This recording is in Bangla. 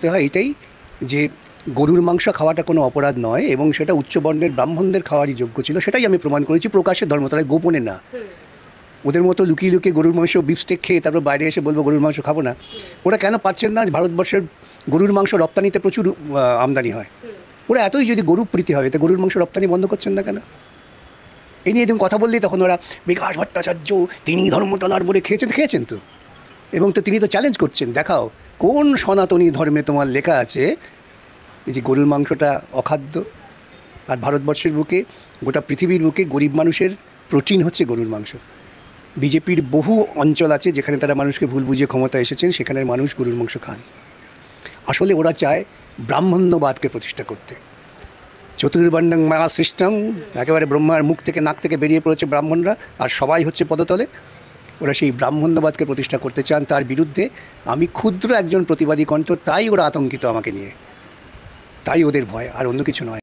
করতে হয় এটাই যে গরুর মাংস খাওয়াটা কোনো অপরাধ নয় এবং সেটা উচ্চবর্ণের ব্রাহ্মণদের খাওয়ারই যোগ্য ছিল, সেটাই আমি প্রমাণ করেছি প্রকাশ্যে ধর্মতলায়, গোপনে না। ওদের মতো লুকিয়ে লুকিয়ে গরুর মাংস বিফস্টেক খেয়ে তারপর বাইরে এসে বলবো গরুর মাংস খাবো না। ওরা কেন পারছেন না? ভারতবর্ষের গরুর মাংস রপ্তানিতে প্রচুর আমদানি হয়। ওরা এতই যদি গরু প্রীতি হয়, এতে গরুর মাংস রপ্তানি বন্ধ করছেন না কেন? এই নিয়ে তুমি কথা বললেই তখন ওরা বিকাশ ভট্টাচার্য তিনি ধর্মতলার বলে খেয়েছেন তো। এবং তো তিনি তো চ্যালেঞ্জ করছেন, দেখাও কোন সনাতনী ধর্মে তোমার লেখা আছে এই যে গরুর মাংসটা অখাদ্য। আর ভারতবর্ষের বুকে, গোটা পৃথিবীর বুকে গরিব মানুষের প্রোটিন হচ্ছে গরুর মাংস। বিজেপির বহু অঞ্চল আছে যেখানে তারা মানুষকে ভুল বুঝিয়ে ক্ষমতা এসেছেন, সেখানের মানুষ গরুর মাংস খান। আসলে ওরা চায় ব্রাহ্মণ্যবাদকে প্রতিষ্ঠা করতে। চতুর্বর্ণং মায়া সিস্টেম, একেবারে ব্রহ্মার মুখ থেকে নাক থেকে বেরিয়ে পড়েছে ব্রাহ্মণরা, আর সবাই হচ্ছে পদতলে। ওরা সেই ব্রাহ্মণ্যবাদকে প্রতিষ্ঠা করতে চান, তার বিরুদ্ধে আমি ক্ষুদ্র একজন প্রতিবাদী কণ্ঠ, তাই ওরা আতঙ্কিত আমাকে নিয়ে, তাই ওদের ভয়, আর অন্য কিছু নয়।